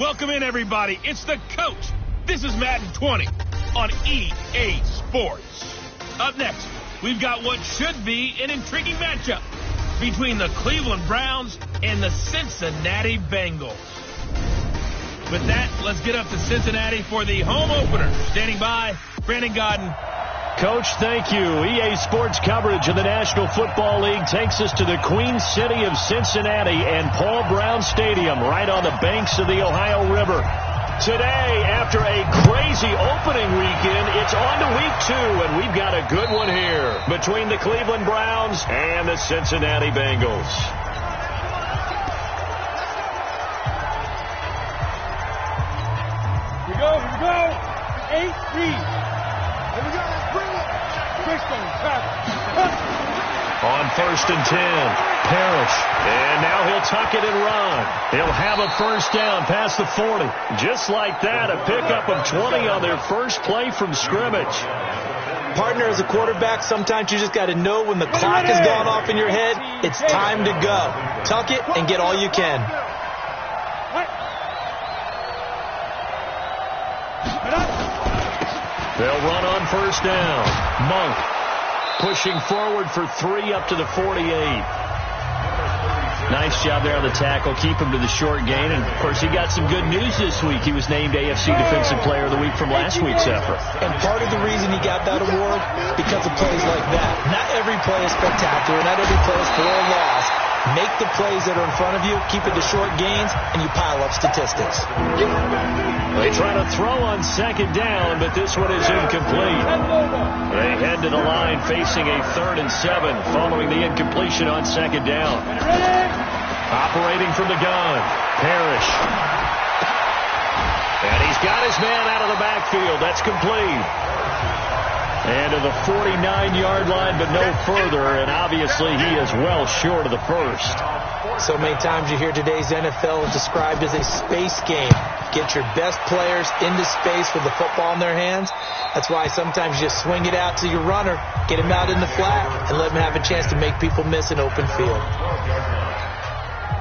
Welcome in, everybody. It's the coach. This is Madden 20 on EA Sports. Up next, we've got what should be an intriguing matchup between the Cleveland Browns and the Cincinnati Bengals. With that, let's get up to Cincinnati for the home opener. Standing by, Brandon Gaudin. Coach, thank you. EA Sports coverage of the National Football League takes us to the Queen City of Cincinnati and Paul Brown Stadium right on the banks of the Ohio River. Today, after a crazy opening weekend, it's on to week 2, and we've got a good one here between the Cleveland Browns and the Cincinnati Bengals. Here we go. 8 read. Here we go. Bring it. Christian, travel. On 1st and 10, Parrish. And now he'll tuck it and run. He'll have a first down past the 40. Just like that, a pickup of 20 on their first play from scrimmage. Partner, as a quarterback, sometimes you just got to know when the clock has gone off in your head, it's time to go. Tuck it and get all you can. They'll run on first down. Monk pushing forward for 3 up to the 48. Nice job there on the tackle. Keep him to the short gain. And, of course, he got some good news this week. He was named AFC Defensive Player of the Week from last week's effort. And part of the reason he got that award, because of plays like that. Not every play is spectacular. Not every play is for a loss. Make the plays that are in front of you, keep it to short gains, and you pile up statistics. They try to throw on second down, but this one is incomplete. They head to the line facing a 3rd and 7 following the incompletion on second down. Operating from the gun, Parrish. And he's got his man out of the backfield. That's complete. And to the 49-yard line, but no further, and obviously he is well short of the first. So many times you hear today's NFL described as a space game. Get your best players into space with the football in their hands. That's why sometimes you just swing it out to your runner, get him out in the flat, and let him have a chance to make people miss an open field.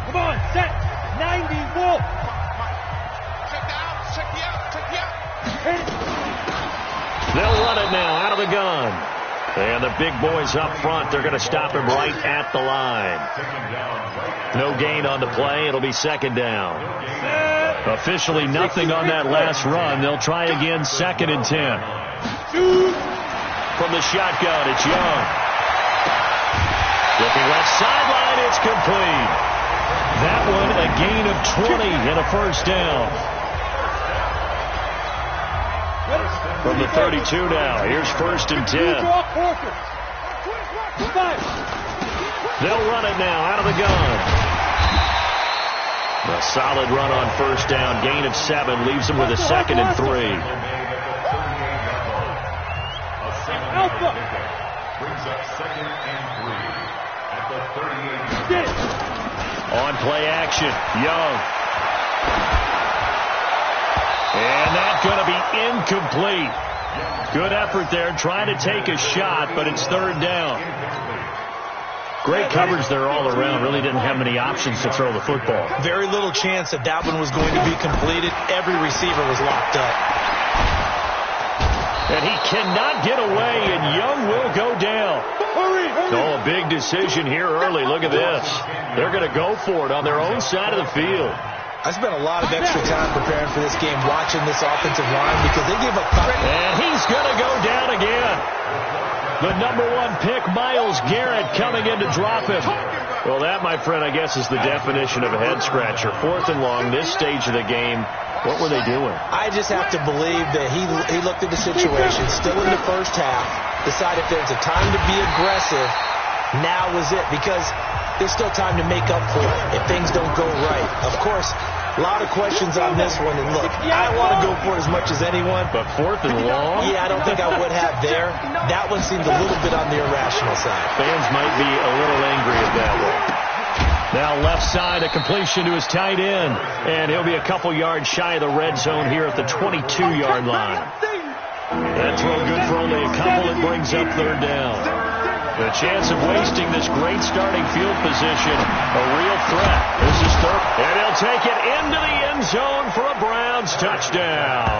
Come on, set. 90, Wolf. Check the out. They'll run it now out of the gun. And the big boys up front, they're going to stop him right at the line. No gain on the play. It'll be second down. Officially nothing on that last run. They'll try again, 2nd and 10. From the shotgun, it's Young. Looking left sideline, it's complete. That one a gain of 20 and a first down. From the 32 now, here's 1st and 10. They'll run it now out of the gun. A solid run on first down, gain of 7, leaves them with a 2nd and 3. Alpha. Brings up 2nd and 3 at the 38. On play action, Young. And that's going to be incomplete. Good effort there, trying to take a shot, but it's 3rd down. Great coverage there all around. Really didn't have many options to throw the football. Very little chance that that one was going to be completed. Every receiver was locked up. And he cannot get away, and Young will go down. Oh, a big decision here early. Look at this. They're going to go for it on their own side of the field. I spent a lot of extra time preparing for this game, watching this offensive line, because they gave up. And he's going to go down again. The number 1 pick, Myles Garrett, coming in to drop him. Well, that, my friend, I guess is the definition of a head-scratcher. 4th and long, this stage of the game. What were they doing? I just have to believe that he looked at the situation, still in the first half, decided if there's a time to be aggressive, now was it, because there's still time to make up for it if things don't go right. Of course, a lot of questions on this one. And look, I want to go for it as much as anyone. But 4th and long? Yeah, I don't think I would have there. That one seemed a little bit on the irrational side. Fans might be a little angry at that one. Now left side, a completion to his tight end. And he'll be a couple yards shy of the red zone here at the 22-yard line. That throw good for only a couple. It brings up 3rd down. The chance of wasting this great starting field position, a real threat. This is third, and he'll take it into the end zone for a Browns touchdown.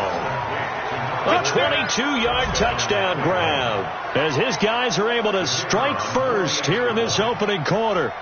A 22-yard touchdown grab as his guys are able to strike first here in this opening quarter.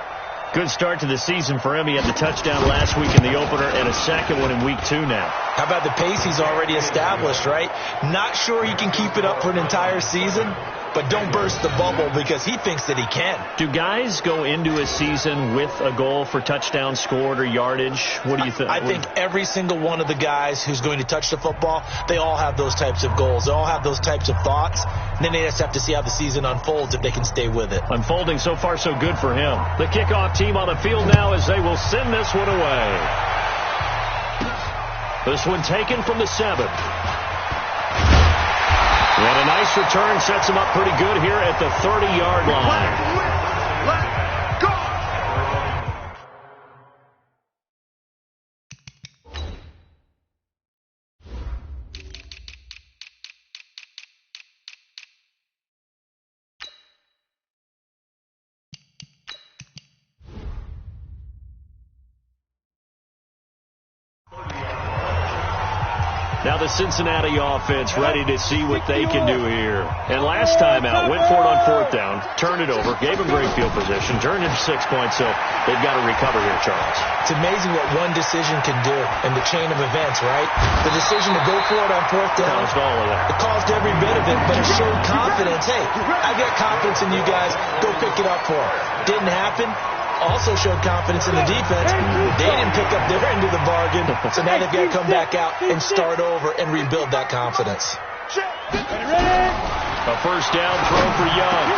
Good start to the season for him. He had the touchdown last week in the opener and a second one in week 2 now. How about the pace he's already established, right? Not sure he can keep it up for an entire season, but don't burst the bubble because he thinks that he can. Do guys go into a season with a goal for touchdowns scored or yardage? What do you think? I think every single one of the guys who's going to touch the football, they all have those types of goals. They all have those types of thoughts. And then they just have to see how the season unfolds if they can stay with it. Unfolding so far so good for him. The kickoff team on the field now as they will send this one away. This one taken from the 7. And a nice return sets him up pretty good here at the 30-yard line. Let's go! Now the Cincinnati offense ready to see what they can do here. And last time out, went for it on 4th down, turned it over, gave them great field position, turned into 6 points, so they've got to recover here, Charles. It's amazing what one decision can do in the chain of events, right? The decision to go for it on 4th down. Caused all of that. It caused every bit of it, but it showed confidence. Hey, I got confidence in you guys. Go pick it up for them. Didn't happen. Also showed confidence in the defense. They didn't pick up their end of the bargain, so now they've got to come back out and start over and rebuild that confidence. A first down throw for Young.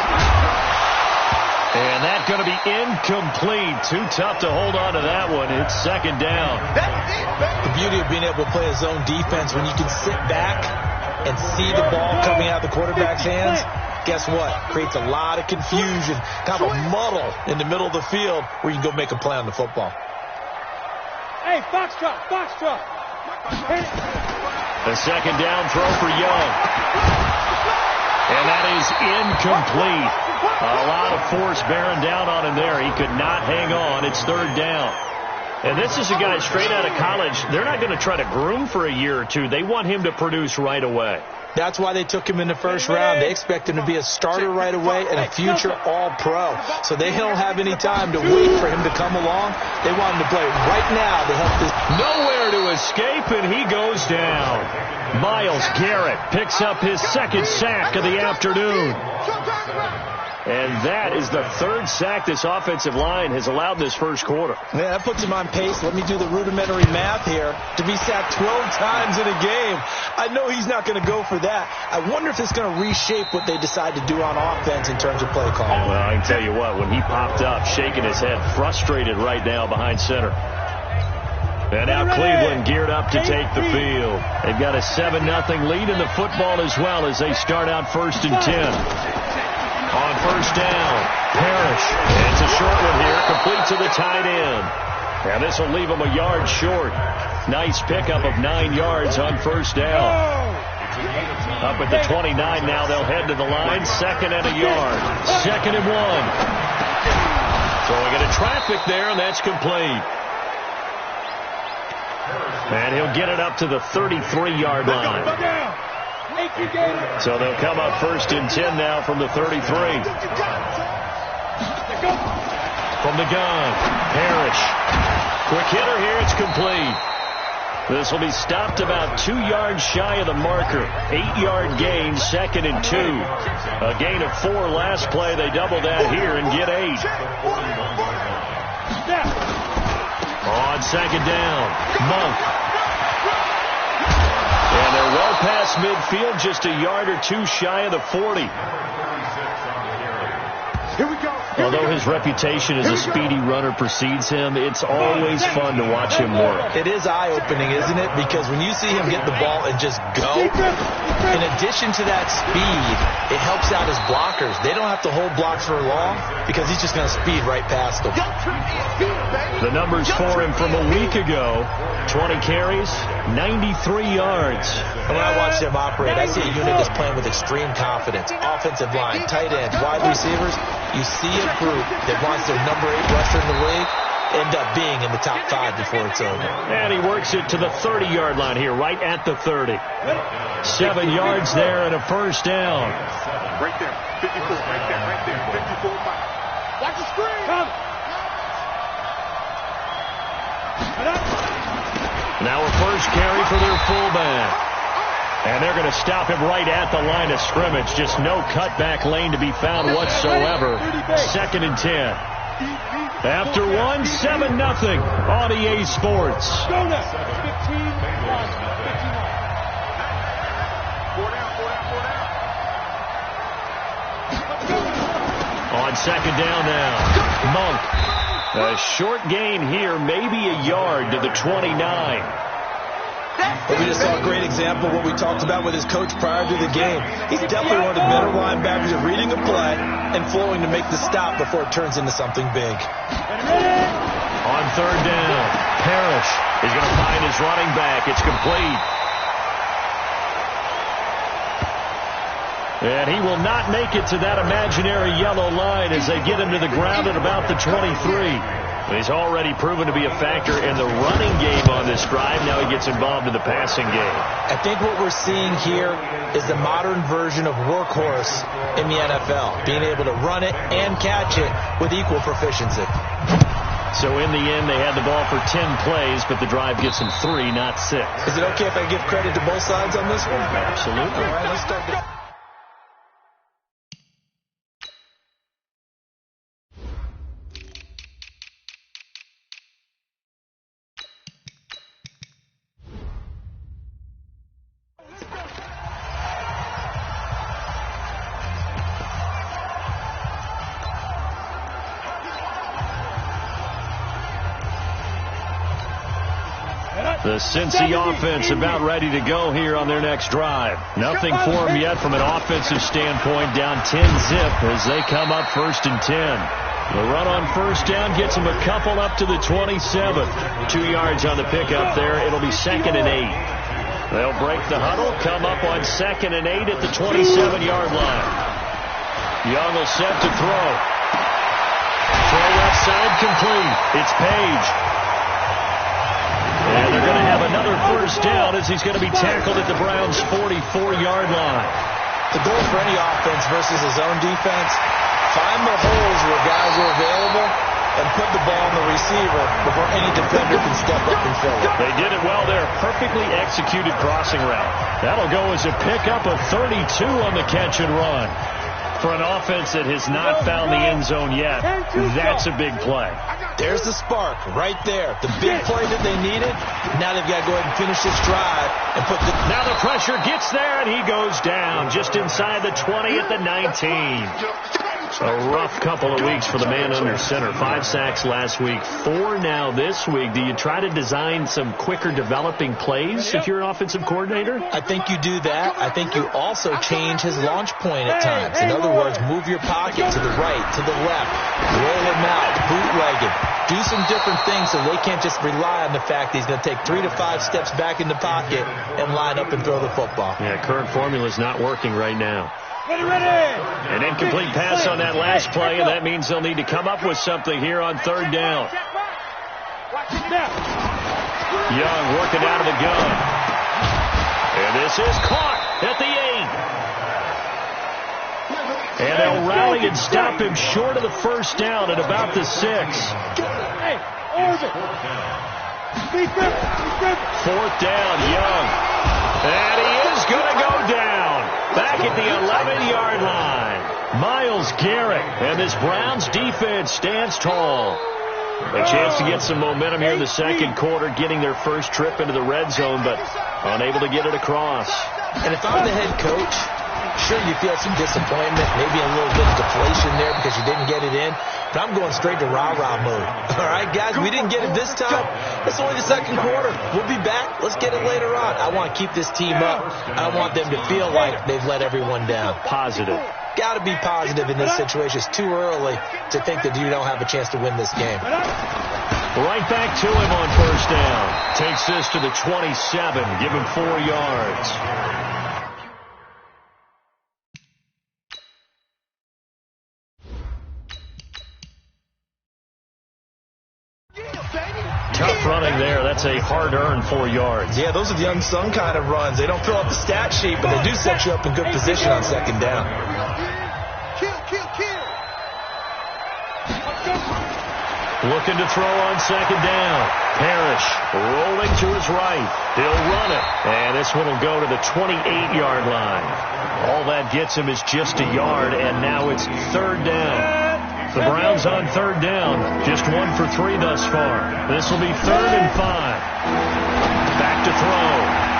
And that's going to be incomplete. Too tough to hold on to that one. It's 2nd down. The beauty of being able to play a zone defense when you can sit back and see the ball coming out of the quarterback's hands, guess what? Creates a lot of confusion, kind of a muddle in the middle of the field where you can go make a play on the football. Hey, Foxtrot. The 2nd down throw for Young. And that is incomplete. A lot of force bearing down on him there. He could not hang on. It's 3rd down. And this is a guy straight out of college. They're not going to try to groom for a year or two. They want him to produce right away. That's why they took him in the 1st round. They expect him to be a starter right away and a future All-Pro. So they don't have any time to wait for him to come along. They want him to play right now to help this. Nowhere to escape, and he goes down. Myles Garrett picks up his 2nd sack of the afternoon. And that is the 3rd sack this offensive line has allowed this 1st quarter. Yeah, that puts him on pace. Let me do the rudimentary math here. To be sacked 12 times in a game, I know he's not going to go for that. I wonder if it's going to reshape what they decide to do on offense in terms of play calling. Well, I can tell you what, when he popped up, shaking his head, frustrated right now behind center. And now Cleveland geared up to take the field. They've got a 7-0 lead in the football as well as they start out 1st and 10. On 1st down, Parrish. And it's a short one here, complete to the tight end. And this will leave him a yard short. Nice pickup of 9 yards on 1st down. Up at the 29 now, they'll head to the line. 2nd and a yard. 2nd and 1. Throwing into traffic there, and that's complete. And he'll get it up to the 33-yard line. So they'll come up 1st and 10 now from the 33. From the gun, Parrish. Quick hitter here, it's complete. This will be stopped about 2 yards shy of the marker. 8-yard gain, 2nd and 2. A gain of 4 last play. They double that here and get 8. On 2nd down, Monk. And they're well past midfield, just a yard or 2 shy of the 40. Here we go. Although his reputation as a speedy runner precedes him, it's always fun to watch him work. It is eye-opening, isn't it? Because when you see him get the ball and just go, in addition to that speed, it helps out his blockers. They don't have to hold blocks for long because he's just going to speed right past them. The numbers for him from a week ago: 20 carries, 93 yards. And when I watch them operate, I see a unit that's playing with extreme confidence. Offensive line, tight ends, wide receivers. You see a group that wants their number 8 rusher in the league end up being in the top 5 before it's over. And he works it to the 30-yard line here, right at the 30. 7 yards there and a first down. Right there. 54. Right there. 54. Watch the screen. Come. Now a first carry for their fullback. And they're going to stop him right at the line of scrimmage. Just no cutback lane to be found whatsoever. 2nd and 10. After 1, 7-0 on EA Sports. On 2nd down now, Monk. A short gain here, maybe a yard to the 29. But we just saw a great example of what we talked about with his coach prior to the game. He's definitely one of the better linebackers at reading a play and flowing to make the stop before it turns into something big. On 3rd down, Parrish is going to find his running back. It's complete. And he will not make it to that imaginary yellow line as they get him to the ground at about the 23. He's already proven to be a factor in the running game on this drive. Now he gets involved in the passing game. I think what we're seeing here is the modern version of workhorse in the NFL, being able to run it and catch it with equal proficiency. So in the end, they had the ball for 10 plays, but the drive gets them 3, not 6. Is it okay if I give credit to both sides on this one? Absolutely. All right, let's start this. The Cincy offense about ready to go here on their next drive. Nothing for them yet from an offensive standpoint. Down 10-zip as they come up 1st and 10. The run on 1st down gets them a couple up to the 27. 2 yards on the pickup there. It'll be 2nd and 8. They'll break the huddle, come up on 2nd and 8 at the 27-yard line. Young will set to throw. Throw left side complete. It's Page. And they're going to have another first down as he's going to be tackled at the Browns' 44-yard line. The goal for any offense versus his own defense, find the holes where guys are available and put the ball on the receiver before any defender can step up and fill it. They did it well there. Perfectly executed crossing route. That'll go as a pickup of 32 on the catch and run. For an offense that has not found the end zone yet, that's a big play. There's the spark right there. The big play that they needed. Now they've got to go ahead and finish this drive and put the... Now the pressure gets there, and he goes down just inside the 20 at the 19. A rough couple of weeks for the man under center. 5 sacks last week, 4 now this week. Do you try to design some quicker developing plays if you're an offensive coordinator? I think you do that. I think you also change his launch point at times. In other words, move your pocket to the right, to the left, roll him out, bootleg it. Do some different things so they can't just rely on the fact that he's going to take 3 to 5 steps back in the pocket and line up and throw the football. Yeah, current formula is not working right now. An incomplete pass on that last play, and that means they'll need to come up with something here on 3rd down. Young working out of the gun. And this is caught at the 8. And they'll rally and stop him short of the first down at about the 6. 4th down, Young. And he is going to go down. Back at the 11-yard line. Myles Garrett, and this Browns defense stands tall. A chance to get some momentum here in the second quarter, getting their first trip into the red zone, but unable to get it across. And if I'm the head coach, Sure, you feel some disappointment, maybe a little bit of deflation there because you didn't get it in. But I'm going straight to rah-rah mode. All right, guys, we didn't get it this time. It's only the second quarter. We'll be back. Let's get it later on. I want to keep this team up. I don't want them to feel like they've let everyone down. Positive. Got to be positive in this situation. It's too early to think that you don't have a chance to win this game. Right back to him on first down. Takes this to the 27. Give him 4 yards. Tough running there. That's a hard-earned 4 yards. Yeah, those are the unsung kind of runs. They don't fill up the stat sheet, but they do set you up in good position on second down. Looking to throw on second down. Parrish rolling to his right. He'll run it. And this one will go to the 28-yard line. All that gets him is just a yard, and now it's third down. The Browns on third down. Just 1 for 3 thus far. This will be 3rd and 5. Back to throw.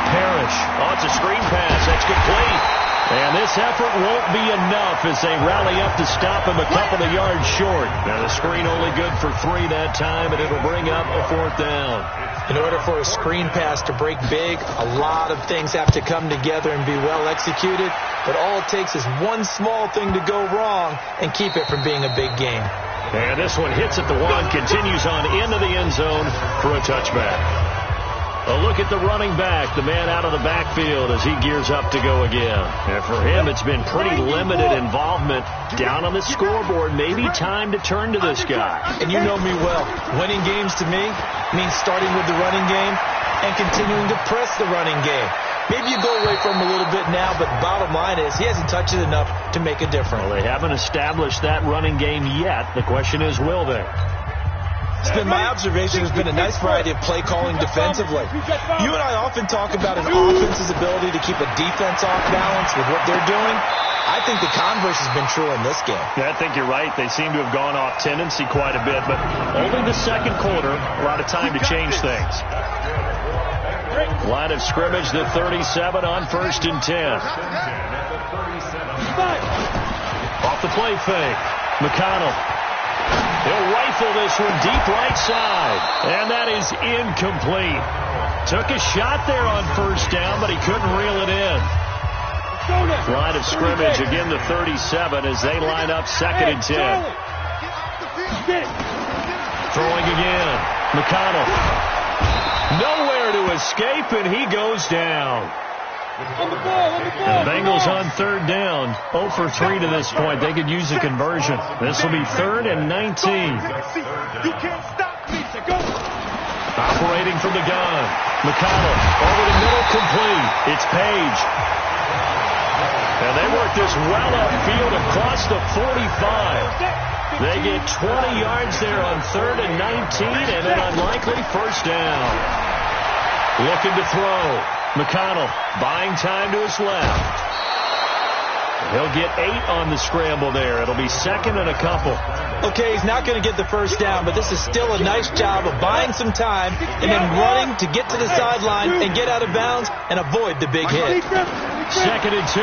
Parrish. Oh, it's a screen pass. That's complete. And this effort won't be enough as they rally up to stop him a couple of yards short. Now the screen only good for 3 that time, and it'll bring up a 4th down. In order for a screen pass to break big, a lot of things have to come together and be well executed. But all it takes is one small thing to go wrong and keep it from being a big game. And this one hits at the 1, continues on into the end zone for a touchback. A look at the running back, the man out of the backfield as he gears up to go again. And for him, it's been pretty limited involvement down on the scoreboard. Maybe time to turn to this guy. And you know me well. Winning games to me means starting with the running game and continuing to press the running game. Maybe you go away from him a little bit now, but the bottom line is he hasn't touched it enough to make a difference. Well, they haven't established that running game yet. The question is, will they? It's been my observation. There's been a nice variety of play calling defensively. You and I often talk about an offense's ability to keep a defense off balance with what they're doing. I think the converse has been true in this game. Yeah, I think you're right. They seem to have gone off tendency quite a bit, but only the second quarter, a lot of time to change things. Line of scrimmage, the 37 on 1st and 10. Off the play fake. McConnell. He'll rifle this one deep right side. And that is incomplete. Took a shot there on first down, but he couldn't reel it in. Line of scrimmage, again the 37 as they line up 2nd and 10. Throwing again. McConnell. Nowhere to escape, and he goes down. And the Bengals on 3rd down. 0 for 3 to this point. They could use a conversion. This will be 3rd and 19. Operating from the gun. McConnell over the middle, complete. It's Page. And they work this well upfield across the 45. They get 20 yards there on 3rd and 19 and an unlikely first down. Looking to throw. McConnell buying time to his left. He'll get 8 on the scramble there. It'll be 2nd and a couple. Okay, he's not going to get the first down, but this is still a nice job of buying some time and then running to get to the sideline and get out of bounds and avoid the big hit. 2nd and 2.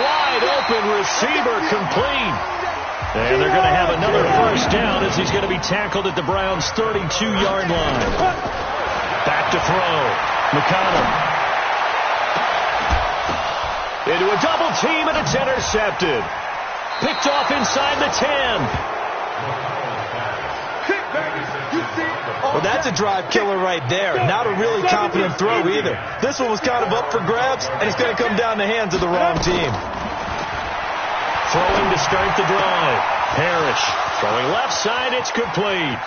Wide open receiver, complete. And they're going to have another first down as he's going to be tackled at the Browns' 32-yard line. Back to throw. McConnell. Into a double team, and it's intercepted. Picked off inside the 10. Well, that's a drive killer right there. Not a really confident throw either. This one was kind of up for grabs, and it's going to come down the hands of the wrong team. Throwing to start the drive. Parrish. Throwing left side, it's complete.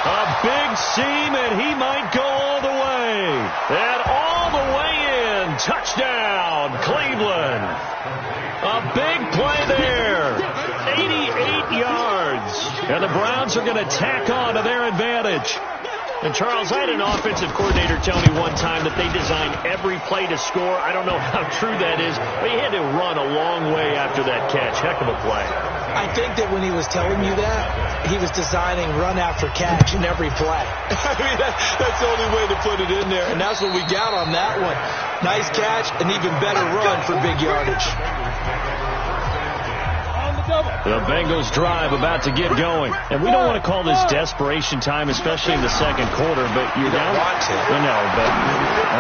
A big seam, and he might go all the way. And all the way in. Touchdown, Cleveland. A big play there. 88 yards. And the Browns are going to tack on to their advantage. And, Charles, I had an offensive coordinator tell me one time that they design every play to score. I don't know how true that is, but he had to run a long way after that catch. Heck of a play. I think that when he was telling you that, he was designing run after catch in every play. I mean, that's the only way to put it in there, and that's what we got on that one. Nice catch, an even better run for big yardage. The Bengals drive about to get going. And we don't want to call this desperation time, especially in the second quarter, but you're down. Want to. No, but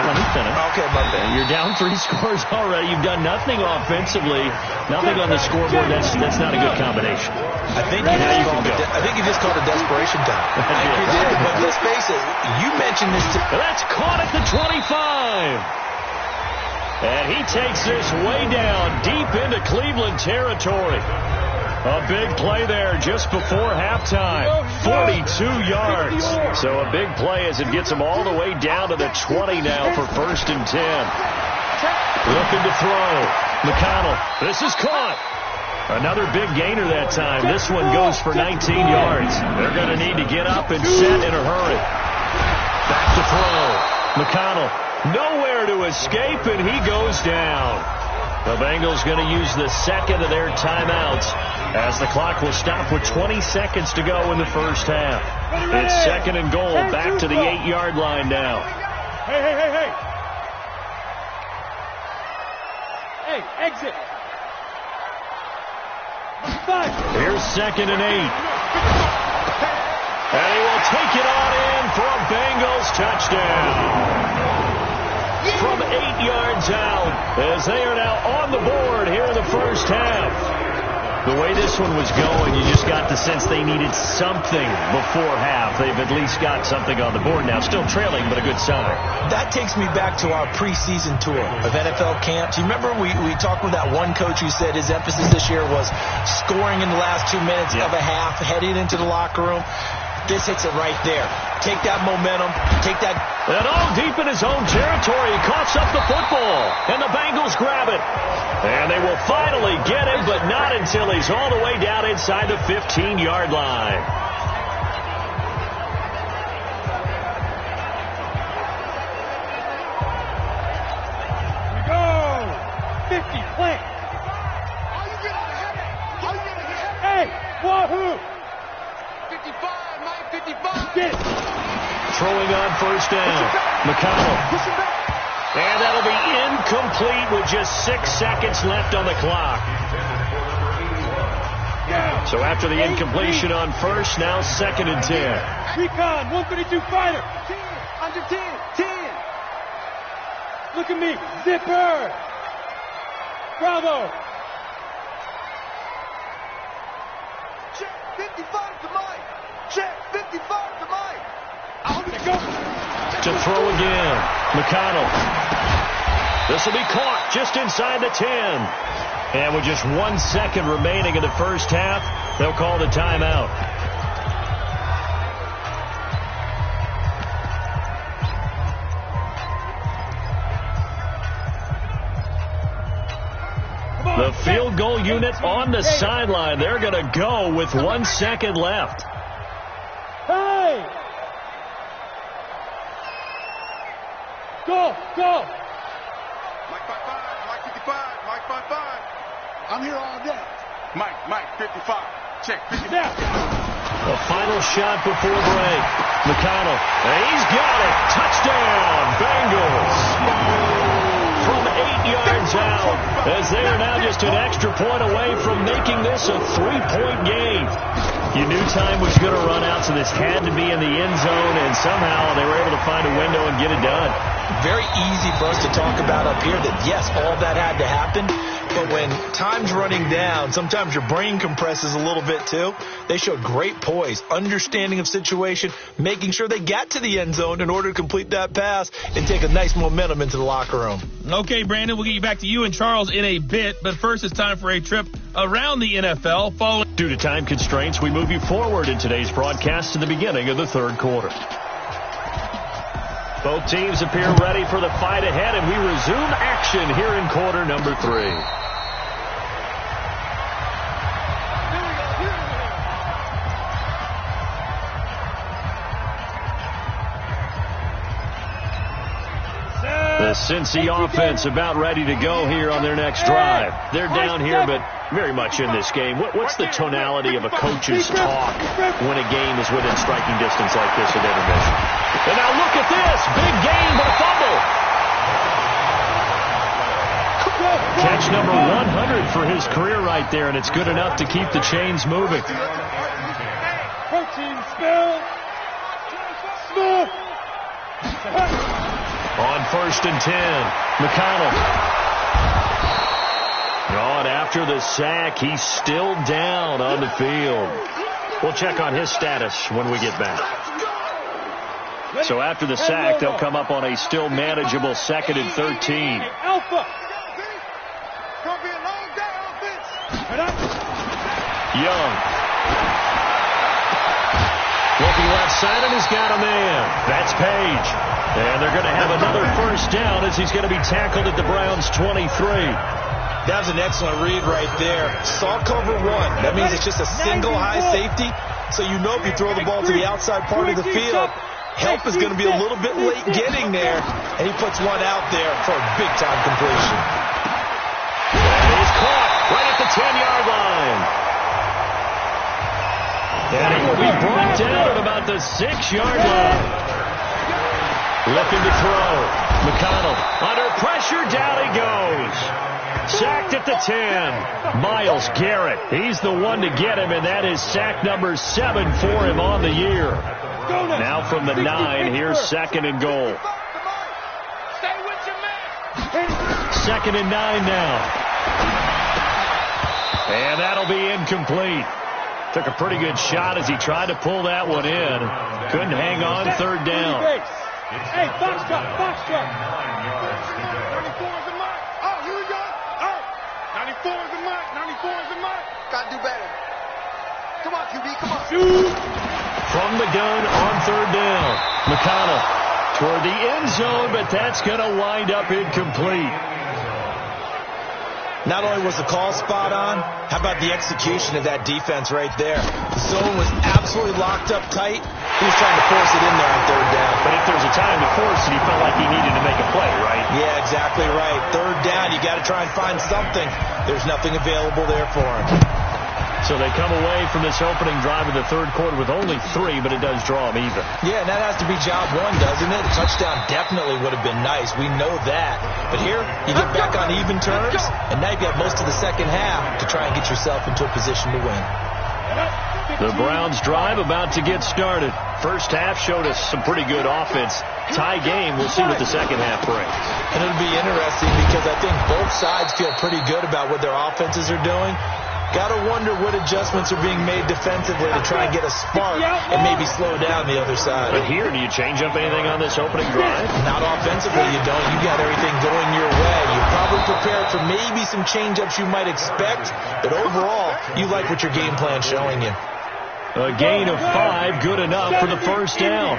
let me finish. Okay, my bad. You're down 3 scores already. You've done nothing offensively, nothing on the scoreboard. That's not a good combination. I think you just called it desperation time. I think you did. But let's face it, you mentioned this. That's caught at the 25. And he takes this way down deep into Cleveland territory. A big play there just before halftime. 42 yards. So a big play as it gets him all the way down to the 20 now for 1st and 10. Looking to throw. McConnell. This is caught. Another big gainer that time. This one goes for 19 yards. They're going to need to get up and set in a hurry. Back to throw. McConnell. Nowhere to escape, and he goes down. The Bengals going to use the second of their timeouts as the clock will stop with 20 seconds to go in the first half. It's 2nd and goal, back to the 8-yard line now. Hey. Hey, exit. Here's 2nd and 8. And he will take it on in for a Bengals touchdown. From 8 yards out, as they are now on the board here in the first half. The way this one was going, you just got the sense they needed something before half. They've at least got something on the board now. Still trailing, but a good sign. That takes me back to our preseason tour of NFL camps. You remember we talked with that one coach who said his emphasis this year was scoring in the last 2 minutes of a half, heading into the locker room. This hits it right there. Take that momentum. Take that. And all deep in his own territory. He coughs up the football. And the Bengals grab it. And they will finally get him, but not until he's all the way down inside the 15-yard line. We go. 50, plant. Hey, wahoo. 55, Mike, 55. Get it. Throwing on 1st down. McConnell. And that'll be incomplete with just 6 seconds left on the clock. So after the incompletion on 1st, now 2nd and 10. Recon, 132 fighter. 10, under 10, 10. Look at me, zipper. Bravo. Check 55 to Mike. Check 55 to Mike. To throw again. McConnell. This will be caught just inside the 10. And with just 1 second remaining in the first half, they'll call the timeout. The field goal unit on the sideline. They're going to go with 1 second left. Hey! Go! Mike 55, Mike 55, Mike 55. I'm here all day. Mike 55. Check 55. The final shot before break. McConnell. And he's got it. Touchdown, Bengals. From 8 yards out, as they are now just an extra point away from making this a 3-point game. You knew time was going to run out, so this had to be in the end zone, and somehow they were able to find a window and get it done. Very easy for us to talk about up here that, yes, all that had to happen, but when time's running down, sometimes your brain compresses a little bit too. They showed great poise, understanding of situation, making sure they got to the end zone in order to complete that pass and take a nice momentum into the locker room. Okay, Brandon, we'll get you back to you and Charles in a bit, but first it's time for a trip around the NFL. Due to time constraints, we move you forward in today's broadcast to the beginning of the third quarter. Both teams appear ready for the fight ahead, and we resume action here in quarter number 3. The Cincy offense about ready to go here on their next drive. They're down here, but very much in this game. What's the tonality of a coach's talk when a game is within striking distance like this at intermission? And now look at this. Big gain, but a fumble. Catch number 100 for his career right there, and it's good enough to keep the chains moving. Protein spill. Smith. On 1st and 10, McConnell. And after the sack, he's still down on the field. We'll check on his status when we get back. So after the sack, they'll come up on a still manageable 2nd and 13. Alpha. Young. Looking left side, and he's got a man. That's Page. And they're going to have another first down as he's going to be tackled at the Browns' 23. That was an excellent read right there. Saw cover one. That means it's just a single high safety. So you know if you throw the ball to the outside part of the field, help is going to be a little bit late getting there. And he puts one out there for a big-time completion. And he's caught right at the 10-yard line. And he will be brought down at about the 6-yard line. Looking to throw. McConnell under pressure. Down he goes. Sacked at the 10. Myles Garrett. He's the one to get him, and that is sack number 7 for him on the year. Now from the 9, here's 2nd and goal. 2nd and 9 now. And that'll be incomplete. Took a pretty good shot as he tried to pull that one in. Couldn't hang on 3rd down. Hey, box cut. 94 is the mark. Oh, here we go. Oh, 94 is the mark. 94 is the mark. Got to do better. Come on, QB, come on. Shoot. From the gun on 3rd down. McConnell toward the end zone, but that's going to wind up incomplete. Not only was the call spot on, how about the execution of that defense right there? The zone was absolutely locked up tight. He was trying to force it in there on 3rd down. But if there's a time to force it, he felt like he needed to make a play, right? Yeah, exactly right. 3rd down, you got to try and find something. There's nothing available there for him. So they come away from this opening drive in the 3rd quarter with only 3, but it does draw them even. Yeah, and that has to be job 1, doesn't it? A touchdown definitely would have been nice. We know that. But here, you get back on even terms, and now you've got most of the 2nd half to try and get yourself into a position to win. The Browns drive about to get started. First half showed us some pretty good offense. Tie game, we'll see what the 2nd half brings. And it'll be interesting because I think both sides feel pretty good about what their offenses are doing. Got to wonder what adjustments are being made defensively to try and get a spark and maybe slow down the other side. But here, do you change up anything on this opening drive? Not offensively, you don't. You got everything going your way. You're probably prepared for maybe some change-ups you might expect, but overall, you like what your game plan's showing you. A gain of 5, good enough for the first down.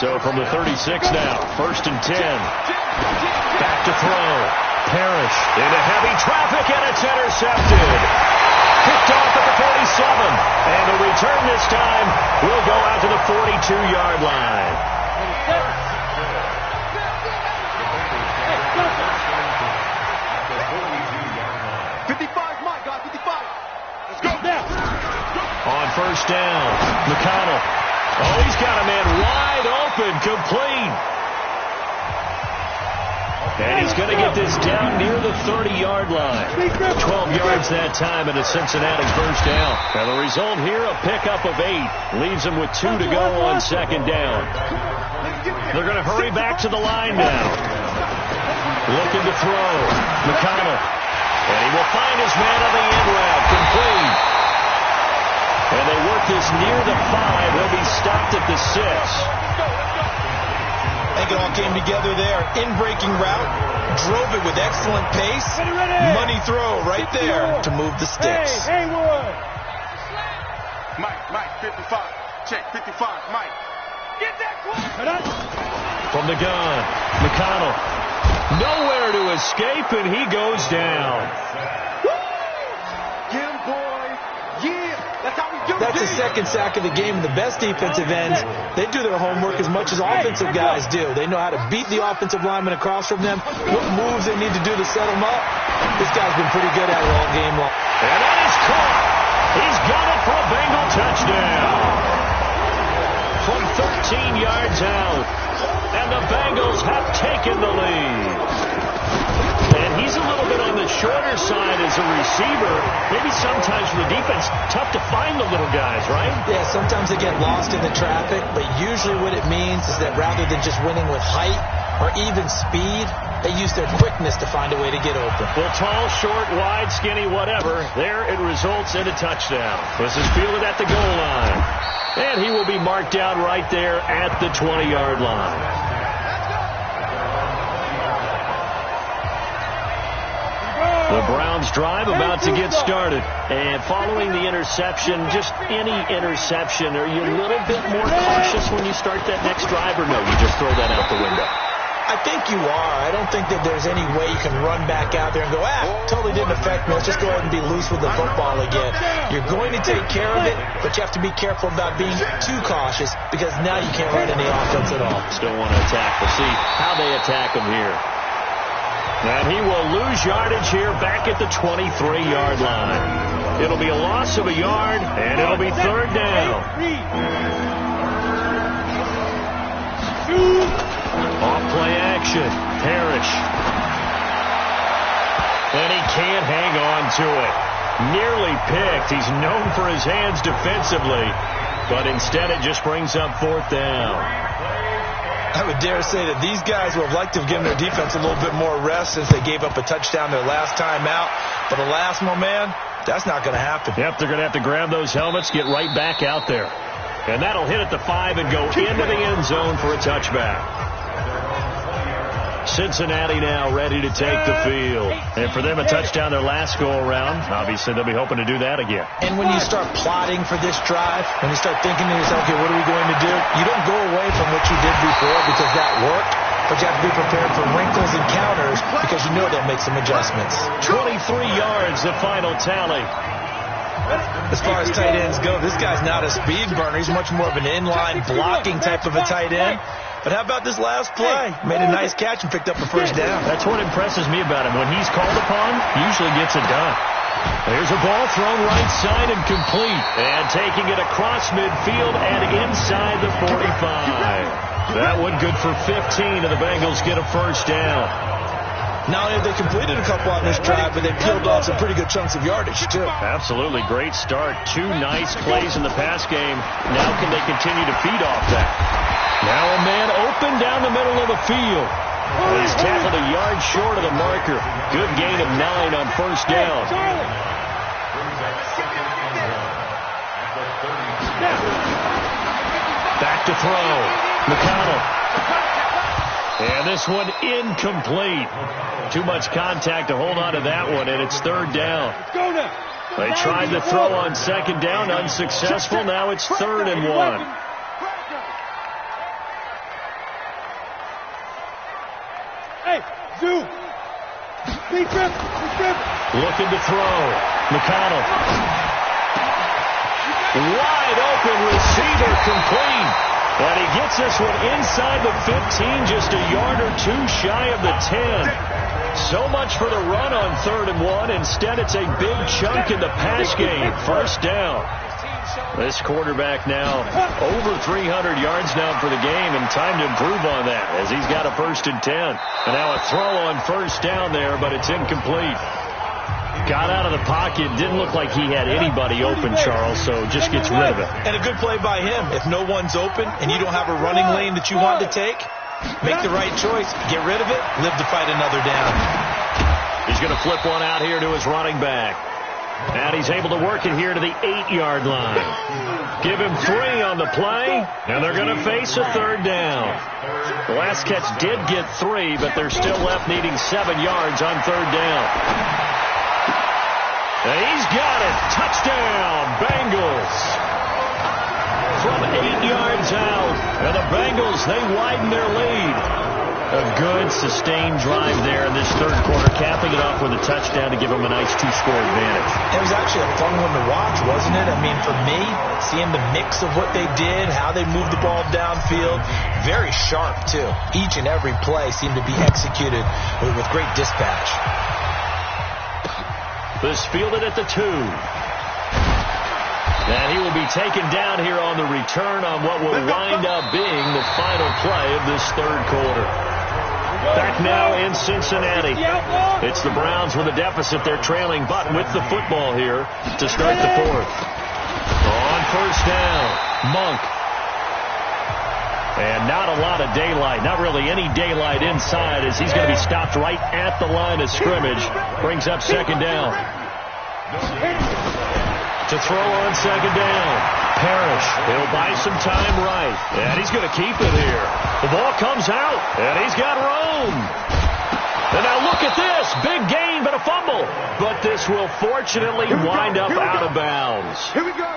So from the 36 now, 1st and 10. Back to throw. Parrish into heavy traffic, and it's intercepted. Picked off at the 47. And the return this time will go out to the 42-yard line. 55, Mike, got 55. Let's go. On 1st down, McConnell. Oh, he's got a man wide open, complete. And he's going to get this down near the 30-yard line. 12 yards that time, and a Cincinnati first down. And the result here, a pickup of 8. Leaves them with 2 to go on 2nd down. They're going to hurry back to the line now. Looking to throw. McConnell. And he will find his man on the end route. Complete. And they work this near the 5. He'll be stopped at the 6. I think it all came together there. In-breaking route, drove it with excellent pace. Money throw right there to move the sticks. Hey, Haywood. Mike, 55. Check, 55, Mike. Get that quick. From the gun, McConnell. Nowhere to escape, and he goes down. Get him boys. Yeah, that's how we do it. That's the second sack of the game. The best defensive ends, they do their homework as much as offensive guys do. They know how to beat the offensive lineman across from them, what moves they need to do to set them up. This guy's been pretty good at it all game long. And that is caught. He's got it for a Bengal touchdown. From 13 yards out. And the Bengals have taken the lead. And he's a little bit on the shorter side as a receiver. Maybe sometimes for the defense, tough to find the little guys, right? Yeah, sometimes they get lost in the traffic, but usually what it means is that rather than just winning with height or even speed, they use their quickness to find a way to get open. Well, tall, short, wide, skinny, whatever. There it results in a touchdown. This is fielded at the goal line. And he will be marked down right there at the 20-yard line. The Browns drive about to get started. And following the interception, just any interception, are you a little bit more cautious when you start that next drive, or no, you just throw that out the window? I think you are. I don't think that there's any way you can run back out there and go, totally didn't affect me. Let's just go ahead and be loose with the football again. You're going to take care of it, but you have to be careful about being too cautious because now you can't run any offense at all. Still want to attack. We'll see how they attack him here. And he will lose yardage here back at the 23-yard line. It'll be a loss of a yard, and it'll be third down. Off-play action. Parrish. And he can't hang on to it. Nearly picked. He's known for his hands defensively, but instead it just brings up fourth down. I would dare say that these guys would have liked to have given their defense a little bit more rest since they gave up a touchdown their last time out. But alas, my man, that's not going to happen. Yep, they're going to have to grab those helmets, get right back out there. And that'll hit at the 5 and go into the end zone for a touchback. Cincinnati now ready to take the field. And for them, a touchdown their last go-around. Obviously, they'll be hoping to do that again. And when you start plotting for this drive, when you start thinking to yourself, okay, what are we going to do? You don't go away from what you did before because that worked, but you have to be prepared for wrinkles and counters because you know they'll make some adjustments. 23 yards, the final tally. As far as tight ends go, this guy's not a speed burner. He's much more of an inline blocking type of a tight end. But how about this last play? Made a nice catch and picked up a first down. That's what impresses me about him. When he's called upon, he usually gets it done. There's a ball thrown right side and complete. And taking it across midfield and inside the 45. That one good for 15, and the Bengals get a first down. Not only have they completed a couple on this drive, but they peeled off some pretty good chunks of yardage, too. Absolutely. Great start. 2 nice plays in the pass game. Now can they continue to feed off that? Now a man open down the middle of the field. He's tackled a yard short of the marker. Good gain of 9 on first down. Back to throw. McConnell. And this one incomplete. Too much contact to hold on to that one, and it's third down. They tried to throw on second down, unsuccessful. Now it's 3rd and 1. Looking to throw. McConnell. Wide open receiver complete. And he gets this one inside the 15, just a yard or 2 shy of the 10. So much for the run on 3rd and 1. Instead, it's a big chunk in the pass game. First down. This quarterback now over 300 yards now for the game, and time to improve on that as he's got a 1st and 10. And now a throw on first down there, but it's incomplete. Got out of the pocket. Didn't look like he had anybody open, Charles, so just gets rid of it. And a good play by him. If no one's open and you don't have a running lane that you want to take, make the right choice. Get rid of it. Live to fight another down. He's going to flip one out here to his running back. And he's able to work it here to the 8-yard line. Give him 3 on the play, and they're going to face a 3rd down. The last catch did get 3, but they're still left needing 7 yards on 3rd down. And he's got it. Touchdown, Bengals. From 8 yards out. And the Bengals, they widen their lead. A good, sustained drive there in this 3rd quarter, capping it off with a touchdown to give them a nice 2-score advantage. It was actually a fun one to watch, wasn't it? I mean, for me, seeing the mix of what they did, how they moved the ball downfield, very sharp, too. Each and every play seemed to be executed with great dispatch. This fielded at the 2. And he will be taken down here on the return on what will wind up being the final play of this third quarter. Back now in Cincinnati. It's the Browns with a deficit. They're trailing, but with the football here to start the fourth. On first down, Monk. And not a lot of daylight, not really any daylight inside, as he's going to be stopped right at the line of scrimmage. Brings up second down. To throw on second down, Parrish. He'll buy some time right, and he's going to keep it here. The ball comes out, and he's got room. And now look at this. Big gain, but a fumble. But this will fortunately wind up out of bounds.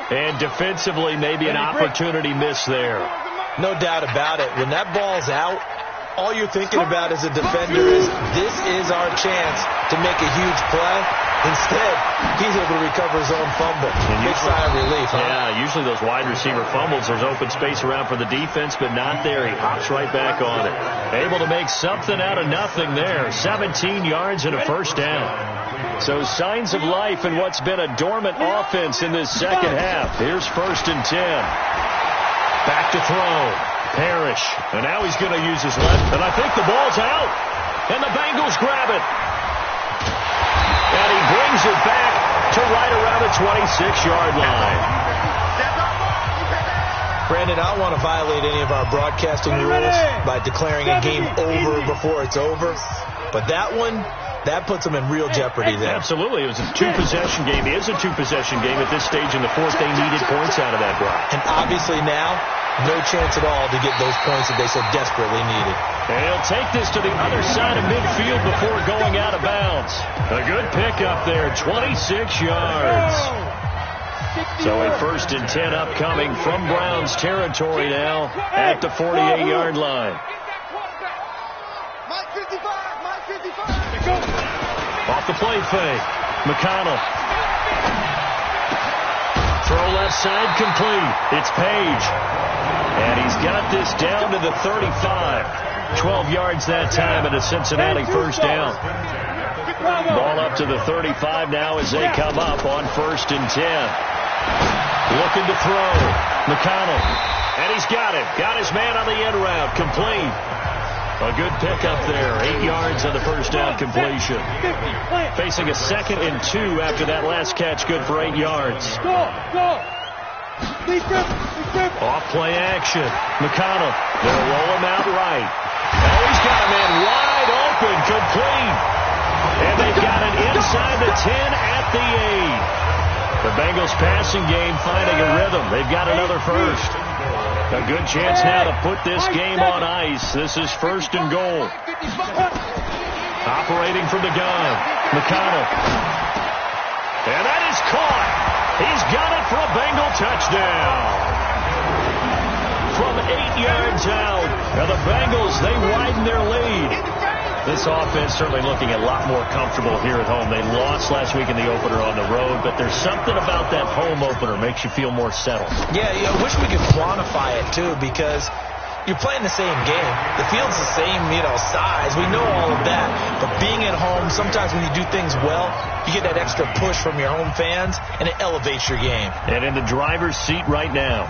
And defensively, maybe an opportunity missed there. No doubt about it. When that ball's out, all you're thinking about as a defender is, this is our chance to make a huge play. Instead, he's able to recover his own fumble. Big sigh of relief, huh? Yeah, usually those wide receiver fumbles, there's open space around for the defense, but not there. He hops right back on it. Able to make something out of nothing there. 17 yards and a first down. So signs of life in what's been a dormant offense in this second half. Here's first and 10. Back to throw. Parrish. And now he's going to use his left. And I think the ball's out. And the Bengals grab it. And he brings it back to right around the 26-yard line. Brandon, I don't want to violate any of our broadcasting rules by declaring a game over before it's over. But that one, that puts them in real jeopardy there. Absolutely. It was a two-possession game. It is a two-possession game. At this stage in the fourth, they needed points out of that drive. And obviously now, no chance at all to get those points that they so desperately needed. And he'll take this to the other side of midfield before going out of bounds. A good pickup there, 26 yards. So a first and 10 upcoming from Browns territory now at the 48-yard line. Off the play fake. McConnell. Throw left side complete. It's Page. And he's got this down to the 35. 12 yards that time and a Cincinnati first down. Ball up to the 35 now as they come up on first and 10. Looking to throw. McConnell. And he's got it. Got his man on the end route. Complete. A good pickup there. 8 yards on the first down completion. Facing a 2nd and 2 after that last catch. Good for 8 yards. Off play action. McConnell. They'll roll him out right. Oh, he's got a man wide open. Complete. And they've got it inside the 10 at the 8. The Bengals passing game finding a rhythm. They've got another first. A good chance now to put this game on ice. This is first and goal. Operating from the gun. McConnell. And that is caught. He's got it for a Bengal touchdown. From 8 yards out. Now the Bengals, they widen their lead. This offense certainly looking a lot more comfortable here at home. They lost last week in the opener on the road, but there's something about that home opener makes you feel more settled. Yeah, I wish we could quantify it, too, because you're playing the same game. The field's the same, size. We know all of that. But being at home, sometimes when you do things well, you get that extra push from your home fans, and it elevates your game. And in the driver's seat right now.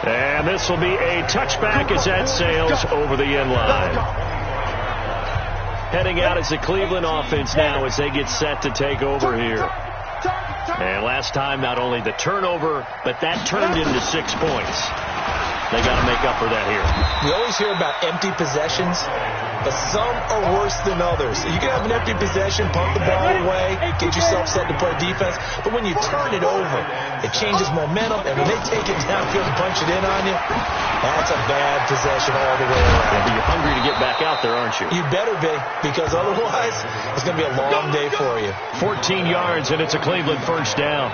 And this will be a touchback as that sails over the end line. Heading out as the Cleveland offense now as they get set to take over here. And last time, not only the turnover, but that turned into 6 points. They got to make up for that here. We always hear about empty possessions, but some are worse than others. You can have an empty possession, punt the ball away, get yourself set to play defense, but when you turn it over, it changes momentum, and when they take it downfield and punch it in on you, that's a bad possession all the way around. Yeah, but you're hungry to get back out there, aren't you? You better be, because otherwise, it's going to be a long day for you. 14 yards, and it's a Cleveland first down.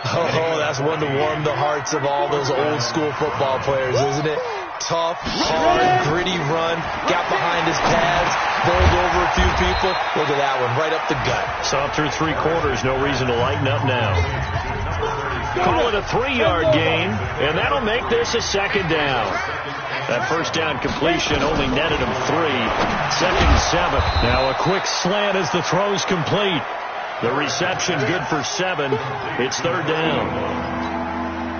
Oh, that's one to warm the hearts of all those old school football players, isn't it? tough, hard, gritty run. Got behind his pads, bowled over a few people. Look at that one, right up the gut. Saw through 3 quarters, no reason to lighten up now. Call it a 3-yard gain, and that'll make this a 2nd down. That first down completion only netted him 3. 2nd and 7. Now a quick slant as the throw's complete. The reception good for 7. It's 3rd down.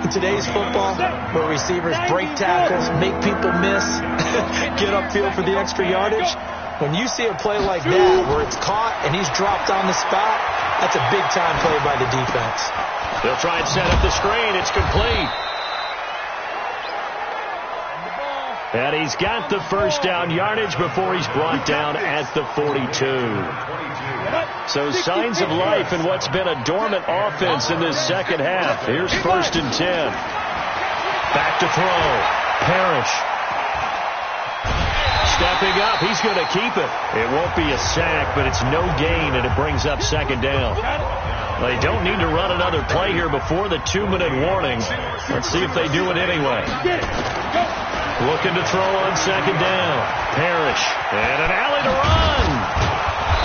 In today's football, where receivers break tackles, make people miss, get upfield for the extra yardage, when you see a play like that where it's caught and he's dropped on the spot, that's a big-time play by the defense. They'll try and set up the screen. It's complete. And he's got the first down yardage before he's brought down at the 42. So signs of life in what's been a dormant offense in this second half. Here's 1st and 10. Back to throw. Parrish. Stepping up. He's going to keep it. It won't be a sack, but it's no gain, and it brings up 2nd down. They don't need to run another play here before the 2-minute warning. Let's see if they do it anyway. Looking to throw on 2nd down. Parrish. And an alley to run.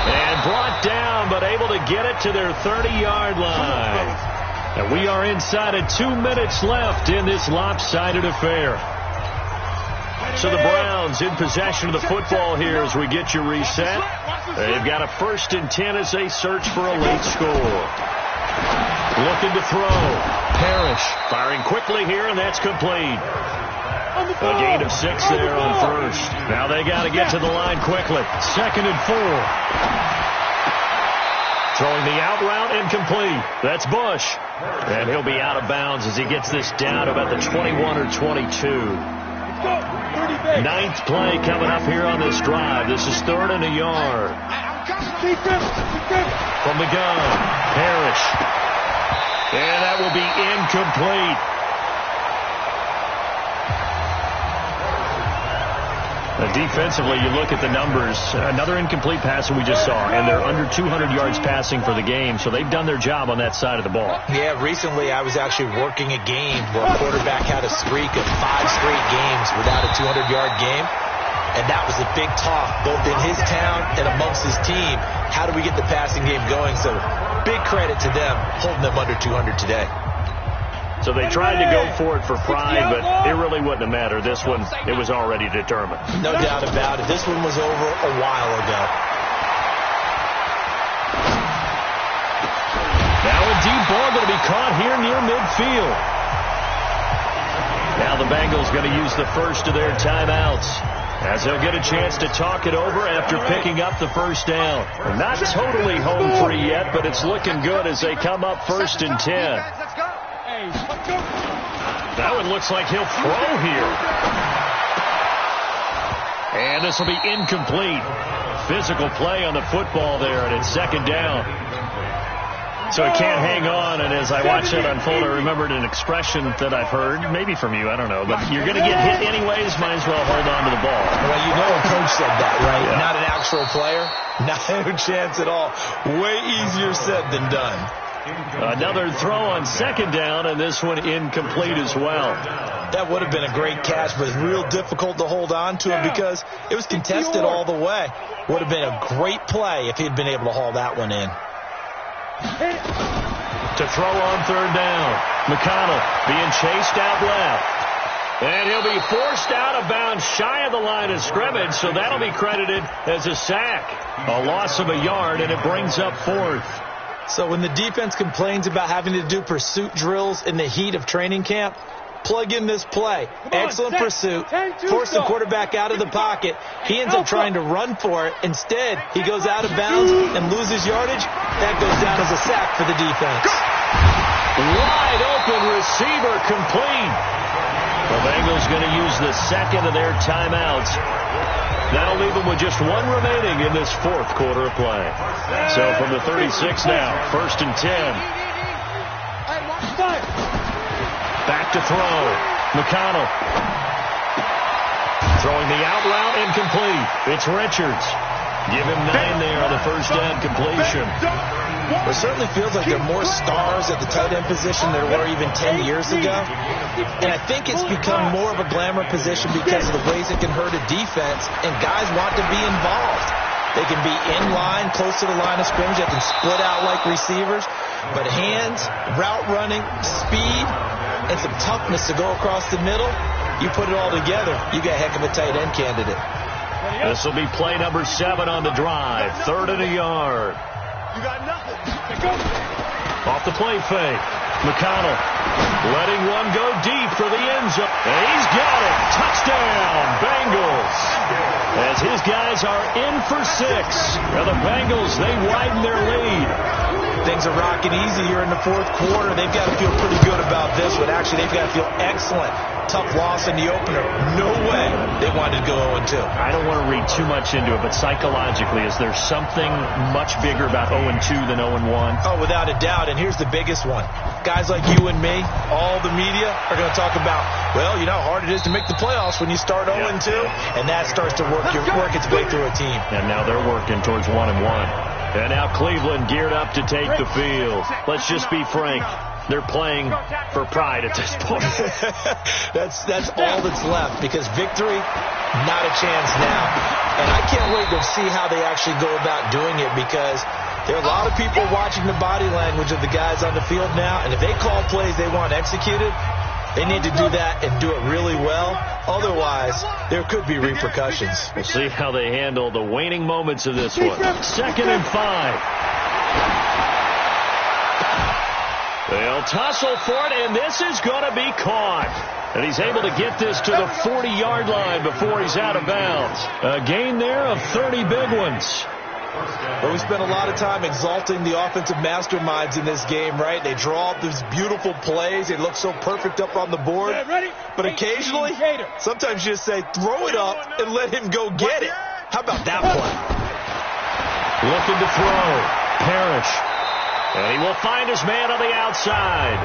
And brought down, but able to get it to their 30-yard line. And we are inside of 2 minutes left in this lopsided affair. So the Browns in possession of the football here as we get you reset. They've got a 1st and 10 as they search for a late score. Looking to throw. Parrish firing quickly here, and that's complete. A gain of 6 there on 1st. Now they got to get to the line quickly. 2nd and 4. Throwing the out route incomplete. That's Bush. And he'll be out of bounds as he gets this down to about the 21 or 22. 9th play coming up here on this drive. This is 3rd and a yard. From the gun, Parrish. And that will be incomplete. Defensively, you look at the numbers. Another incomplete pass that we just saw, and they're under 200 yards passing for the game, so they've done their job on that side of the ball. Yeah, recently I was actually working a game where a quarterback had a streak of 5 straight games without a 200-yard game, and that was a big talk both in his town and amongst his team. How do we get the passing game going? So big credit to them holding them under 200 today. So they tried to go for it for pride, but it really wouldn't have mattered. This one, it was already determined. No doubt about it. This one was over a while ago. Now a deep ball going to be caught here near midfield. Now the Bengals going to use the first of their timeouts, as they'll get a chance to talk it over after picking up the first down. Not totally home free yet, but it's looking good as they come up 1st and 10. That one looks like he'll throw here. And this will be incomplete. Physical play on the football there, and it's 2nd down. So it can't hang on, and as I watched that unfold, I remembered an expression that I've heard, maybe from you, I don't know, but you're going to get hit anyways, might as well hold on to the ball. Well, you know a coach said that, right? Yeah. Not an actual player. Not a chance at all. Way easier said than done. Another throw on 2nd down, and this one incomplete as well. That would have been a great catch, but it's real difficult to hold on to him because it was contested all the way. Would have been a great play if he had been able to haul that one in. To throw on 3rd down. McConnell being chased out left. And he'll be forced out of bounds shy of the line of scrimmage, so that'll be credited as a sack. A loss of a yard, and it brings up 4th. So when the defense complains about having to do pursuit drills in the heat of training camp, plug in this play. Excellent pursuit. Force the quarterback out of the pocket. He ends up trying to run for it. Instead, he goes out of bounds and loses yardage. That goes down as a sack for the defense. Wide open receiver complete. The Bengals going to use the 2nd of their timeouts. That'll leave them with just 1 remaining in this 4th quarter of play. So from the 36 now, 1st and 10. Back to throw. McConnell. Throwing the out route incomplete. It's Richards. Give him 9 there on the first down completion. It certainly feels like there are more stars at the tight end position than there were even 10 years ago. And I think it's become more of a glamour position because of the ways it can hurt a defense, and guys want to be involved. They can be in line, close to the line of scrimmage. They can split out like receivers. But hands, route running, speed, and some toughness to go across the middle, you put it all together, you got a heck of a tight end candidate. This will be play number 7 on the drive. 3rd and a yard. You got nothing. Off the play fake. McConnell letting one go deep for the end zone. And he's got it. Touchdown, Bengals. As his guys are in for 6. Now the Bengals, they widen their lead. Things are rocking easy here in the 4th quarter. They've got to feel pretty good about this one. Actually, they've got to feel excellent. Tough loss in the opener. No way they wanted to go 0-2. I don't want to read too much into it, but psychologically, is there something much bigger about 0-2 than 0-1? Oh, without a doubt. And here's the biggest one. Guys like you and me, all the media, are going to talk about, well, you know how hard it is to make the playoffs when you start 0-2, and that starts to work its way through a team. And now they're working towards 1-1. And now Cleveland geared up to take the field. Let's just be frank. They're playing for pride at this point. That's all that's left, because victory, not a chance now. And I can't wait to see how they actually go about doing it, because there are a lot of people watching the body language of the guys on the field now, and if they call plays they want executed, they need to do that and do it really well. Otherwise, there could be repercussions. We'll see how they handle the waning moments of this one. 2nd and 5. They'll tussle for it, and this is going to be caught. And he's able to get this to the 40-yard line before he's out of bounds. A gain there of 30 big ones. Well, we spent a lot of time exalting the offensive masterminds in this game, right? They draw up these beautiful plays. They look so perfect up on the board. But occasionally, sometimes you just say, throw it up and let him go get it. How about that play? Looking to throw. Parrish. And he will find his man on the outside.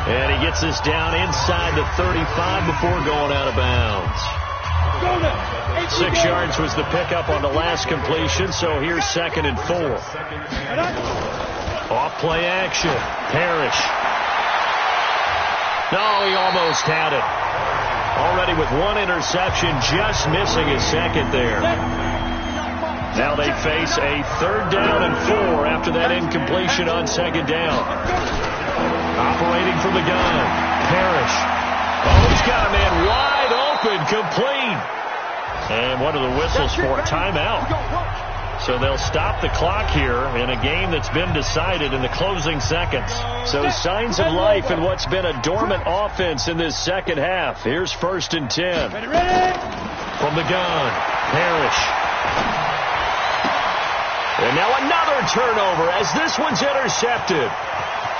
And he gets this down inside the 35 before going out of bounds. 6 yards was the pickup on the last completion, so here's 2nd and 4. Off play action. Parrish. No, he almost had it. Already with 1 interception, just missing his 2nd there. Now they face a 3rd down and 4 after that incompletion on 2nd down. Operating from the gun. Parrish. Oh, he's got a man wide open, complete. And what are the whistles for? Timeout. So they'll stop the clock here in a game that's been decided in the closing seconds. So signs of life in what's been a dormant offense in this second half. Here's 1st and 10. From the gun. Parrish. And now another turnover as this one's intercepted.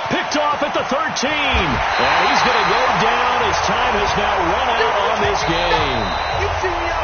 Picked off at the 13. And he's going to go down as time has now run out on this game.